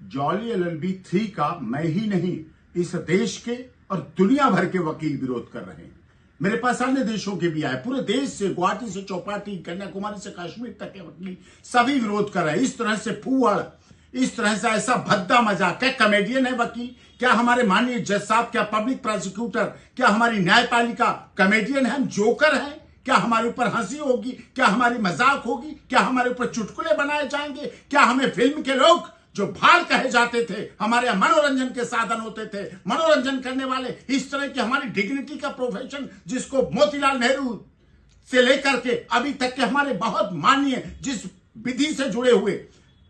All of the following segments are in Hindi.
जॉली एलएलबी 3 का मैं ही नहीं, इस देश के और दुनिया भर के वकील विरोध कर रहे हैं। मेरे पास अन्य देशों के भी आए, पूरे देश से, गुवाहाटी से चौपाटी, कन्याकुमारी से कश्मीर तक के वकील सभी विरोध कर रहे हैं। इस तरह से फूहड़, इस तरह से ऐसा भद्दा मजाक। क्या कॉमेडियन है वकील? क्या हमारे माननीय जज साहब, क्या पब्लिक प्रोसिक्यूटर, क्या हमारी न्यायपालिका कॉमेडियन है? हम जोकर हैं? क्या हमारे ऊपर हंसी होगी? क्या हमारी मजाक होगी? क्या हमारे ऊपर चुटकुले बनाए जाएंगे? क्या हमें फिल्म के लोग जो भाड़ कहे जाते थे, हमारे मनोरंजन के साधन होते थे, मनोरंजन करने वाले, इस तरह की हमारी डिग्निटी का प्रोफेशन जिसको मोतीलाल नेहरू से लेकर के अभी तक के हमारे बहुत माननीय, जिस विधि से जुड़े हुए,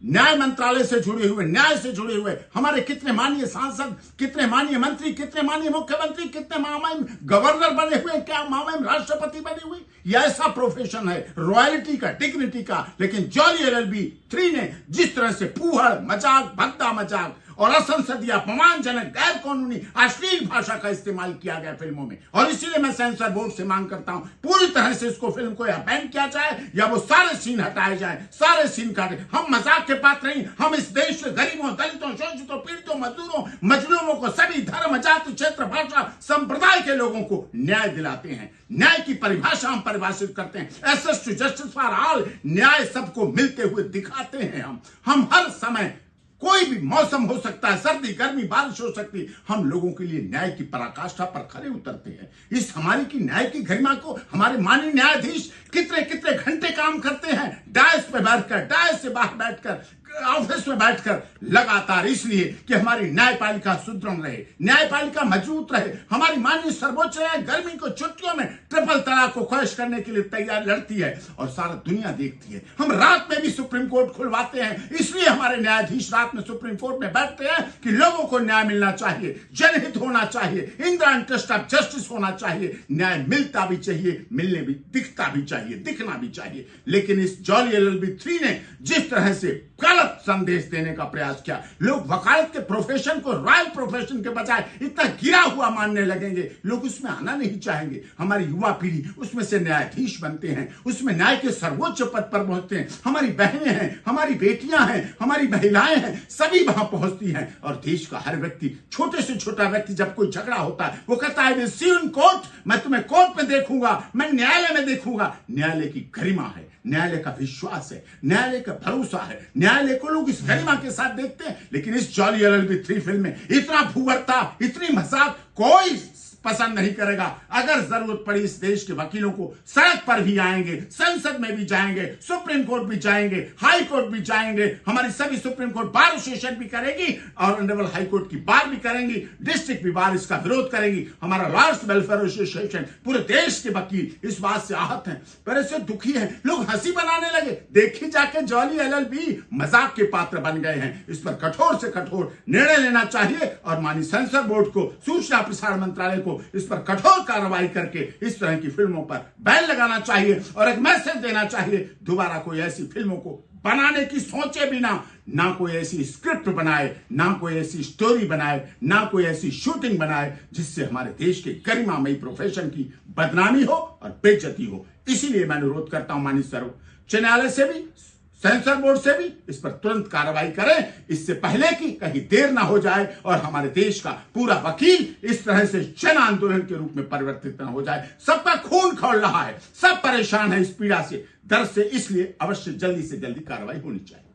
न्याय मंत्रालय से जुड़े हुए, न्याय से जुड़े हुए हमारे कितने माननीय सांसद, कितने माननीय मंत्री, कितने माननीय मुख्यमंत्री, कितने महामहिम गवर्नर बने हुए, क्या महामहिम राष्ट्रपति बने हुए। यह ऐसा प्रोफेशन है रॉयल्टी का, डिग्निटी का। लेकिन जॉली एलएलबी 3 ने जिस तरह से फूहड़, मजाक, भद्दा मजाक और असंसदीय, अपमानजनक, गैर कानूनी, अश्लील भाषा का इस्तेमाल किया गया फिल्मों में, और इसीलिए मैं सेंसर बोर्ड से मांग करता हूं पूरी तरह से इसको, फिल्म को या बैन किया जाए या वो सारे सीन हटाए जाए, सारे सीन काटे। हम मजाक के पात्र नहीं, हम इस देश के गरीबों, दलितों, शोषितों, पीड़ितों, मजदूरों, मजलूमों को, सभी धर्म, जाति, क्षेत्र, भाषा, संप्रदाय के लोगों को न्याय दिलाते हैं। न्याय की परिभाषा हम परिभाषित करते हैं, access to justice for all. न्याय सबको मिलते हुए दिखाते हैं। हम हर समय, कोई भी मौसम हो सकता है, सर्दी, गर्मी, बारिश हो सकती है, हम लोगों के लिए न्याय की पराकाष्ठा पर खड़े उतरते हैं। इस हमारी की न्याय की गरिमा को हमारे माननीय न्यायाधीश कितने कितने घंटे काम करते हैं, डायस पे बैठकर, डायस से बाहर बैठकर, ऑफिस में बैठकर, लगातार, इसलिए कि हमारी न्यायपालिका सुदृढ़ रहे, न्यायपालिका मजबूत रहे। हमारी माननीय सर्वोच्च न्यायालय गर्मी को, छुट्टियों में ट्रिपल तलाक को ख्वाहिश करने के लिए तैयार लड़ती है और सारा दुनिया देखती है। हम रात में भी सुप्रीम कोर्ट खुलवाते हैं, इसलिए हमारे न्यायाधीश रात में सुप्रीम कोर्ट में बैठते हैं कि लोगों को न्याय मिलना चाहिए, जनहित होना चाहिए, in the interest of justice होना चाहिए। न्याय मिलता भी चाहिए, मिलने भी, दिखता भी चाहिए, दिखना भी चाहिए। लेकिन इस जॉली एलएलबी 3 ने जिस तरह से गलत संदेश देने का प्रयास किया, लोग वकालत के प्रोफेशन को रॉयल प्रोफेशन के बजाय इतना गिरा हुआ मानने लगेंगे, लोग उसमें आना नहीं चाहेंगे। हमारी युवा पीढ़ी उसमें से न्यायाधीश बनते हैं, उसमें न्याय के सर्वोच्च पद पर पहुंचते हैं। हमारी बहनें हैं, हमारी बेटियां हैं, हमारी महिलाएं हैं, सभी वहां पहुंचती हैं। और देश का हर व्यक्ति, छोटे से छोटा व्यक्ति, जब कोई झगड़ा होता है वो कहता है will see you in court, मैं तुम्हें कोर्ट में देखूंगा, मैं न्यायालय में देखूंगा। न्यायालय की गरिमा है, न्यायालय का विश्वास है, न्यायालय का भरोसा है, न्यायालय को लोग इस गरिमा के साथ देखते हैं। लेकिन इस जॉली एलएलबी 3 फिल्म में इतना फूहड़ता, इतनी मजाक कोई पसंद नहीं करेगा। अगर जरूरत पड़ी इस देश के वकीलों को सड़क पर भी आएंगे, संसद में भी जाएंगे, सुप्रीम कोर्ट भी जाएंगे, हाई कोर्ट भी जाएंगे, हमारी सभी सुप्रीम कोर्ट बार एसोसिएशन भी करेगी और ऑनरेबल हाई कोर्ट की बार भी करेंगी, डिस्ट्रिक्ट भी बार इसका विरोध करेगी, हमारा लॉयर्स वेलफेयर एसोसिएशन, पूरे देश के वकील इस बात से आहत हैं, पर इससे दुखी हैं। लोग हंसी बनाने लगे, देखी जाके जॉली एलएलबी मजाक के पात्र बन गए हैं। इस पर कठोर से कठोर निर्णय लेना चाहिए और माननीय सेंसर बोर्ड को, सूचना प्रसारण मंत्रालय को इस पर कठोर कार्रवाई करके इस तरह की फिल्मों पर बैन लगाना चाहिए और एक मैसेज देना चाहिए, दोबारा कोई ऐसी फिल्मों को बनाने की सोचे बिना, ना कोई ऐसी स्क्रिप्ट बनाए, ना कोई ऐसी स्टोरी बनाए, ना कोई ऐसी शूटिंग बनाए जिससे हमारे देश के गरिमामयी प्रोफेशन की बदनामी हो और बेइज्जती हो। इसीलिए मैं अनुरोध करता हूं माननीय सर्वोच्च न्यायालय से भी, सेंसर बोर्ड से भी इस पर तुरंत कार्रवाई करें, इससे पहले कि कहीं देर ना हो जाए और हमारे देश का पूरा वकील इस तरह से जन आंदोलन के रूप में परिवर्तित न हो जाए। सबका खून खौल रहा है, सब परेशान है इस पीड़ा से, दर्द से, इसलिए अवश्य जल्दी से जल्दी कार्रवाई होनी चाहिए।